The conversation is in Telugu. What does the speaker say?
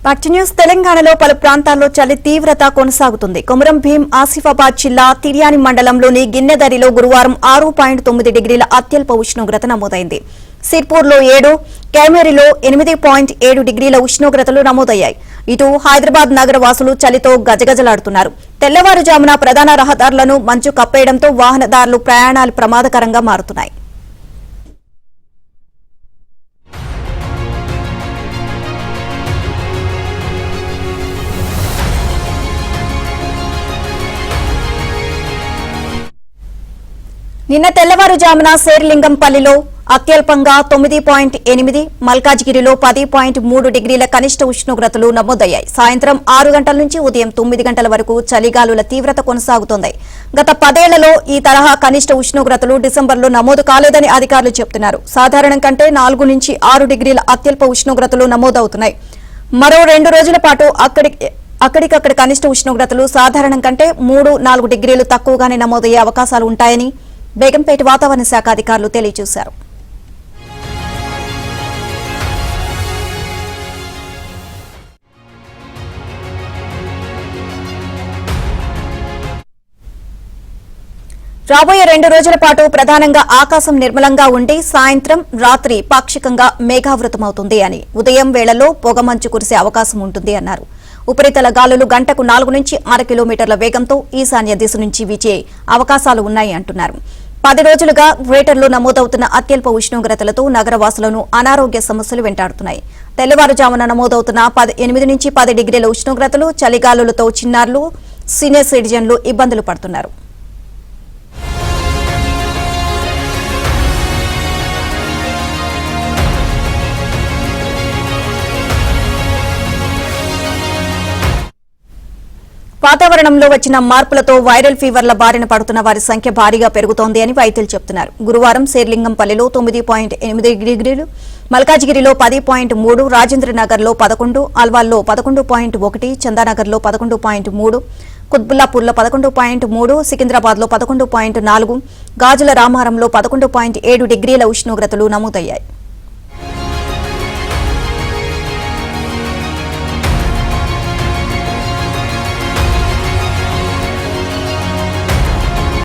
పార్టీ న్యూస్ తెలంగాణలో పలు ప్రాంతాల్లో చలి తీవ్రత కొనసాగుతుంది. కొమరం భీం ఆసిఫాబాద్ జిల్లా తిర్యాని మండలంలోని గిన్నెదరిలో గురువారం 6.9 డిగ్రీల అత్యల్ప ఉష్ణోగ్రత నమోదైంది. సిర్పూర్లో 7, కేమేరిలో 8.7 డిగ్రీల ఉష్ణోగ్రతలు నమోదయ్యాయి. ఇటు హైదరాబాద్ నగర వాసులు చలితో గజగజలాడుతున్నారు. తెల్లవారుజామున ప్రధాన రహదారులను మంచు కప్పేయడంతో వాహనదారులు ప్రయాణాలు ప్రమాదకరంగా మారుతున్నాయి. నిన్న తెల్లవారుజామున శేర్లింగంపల్లిలో అత్యల్పంగా 9.8, మల్కాజ్గిరిలో 10.3 డిగ్రీల కనిష్ట ఉష్ణోగ్రతలు నమోదయ్యాయి. సాయంత్రం 6 గంటల నుంచి ఉదయం 9 గంటల వరకు చలిగాలుల తీవ్రత కొనసాగుతోంది. గత 10 ఏళ్లలో ఈ తరహా కనిష్ట ఉష్ణోగ్రతలు డిసెంబర్లో నమోదు కాలేదని అధికారులు చెబుతున్నారు. సాధారణం కంటే 4 నుంచి 6 డిగ్రీల అత్యల్ప ఉష్ణోగ్రతలు నమోదవుతున్నాయి. మరో 2 రోజుల పాటు అక్కడికక్కడ కనిష్ట ఉష్ణోగ్రతలు సాధారణం కంటే 3-4 డిగ్రీలు తక్కువగానే నమోదయ్యే అవకాశాలు ఉంటాయని బేగంపేట వాతావరణ శాఖ అధికారులు తెలియజేశారు. రాబోయే 2 రోజుల పాటు ప్రధానంగా ఆకాశం నిర్మలంగా ఉండి సాయంత్రం రాత్రి పాక్షికంగా మేఘావృతమవుతుంది అని, ఉదయం వేళల్లో పొగమంచు కురిసే అవకాశం ఉంటుంది అన్నారు. ఉపరితల గాలులు గంటకు 4 నుంచి 6 కిలోమీటర్ల వేగంతో ఈశాన్య దిశ నుంచి వీచే అవకాశాలు ఉన్నాయి అంటున్నారు. 10 రోజులుగా గ్రేటర్లో నమోదవుతున్న అత్యల్ప ఉష్ణోగ్రతలతో నగరవాసులను అనారోగ్య సమస్యలు వెంటాడుతున్నాయి. తెల్లవారుజామున నమోదవుతున్న 8 నుంచి 10 డిగ్రీల ఉష్ణోగ్రతలు చలిగాలులతో చిన్నారులు, సీనియర్ సిటిజన్లు ఇబ్బందులు పడుతున్నారు. వాతావరణంలో వచ్చిన మార్పులతో వైరల్ ఫీవర్ల బారిన పడుతున్న వారి సంఖ్య భారీగా పెరుగుతోంది అని వైద్యులు చెబుతున్నారు. గురువారం శేర్లింగంపల్లిలో 9.8 డిగ్రీలు, మల్కాజ్గిరిలో 10.3, రాజేంద్రనగర్లో 11, అల్వాల్లో 11.1, చందానగర్లో 11.3, కుత్బుల్లాపూర్లో 11.3, సికింద్రాబాద్లో 11.4, గాజుల రామారంలో 11.7 డిగ్రీల ఉష్ణోగ్రతలు నమోదయ్యాయి.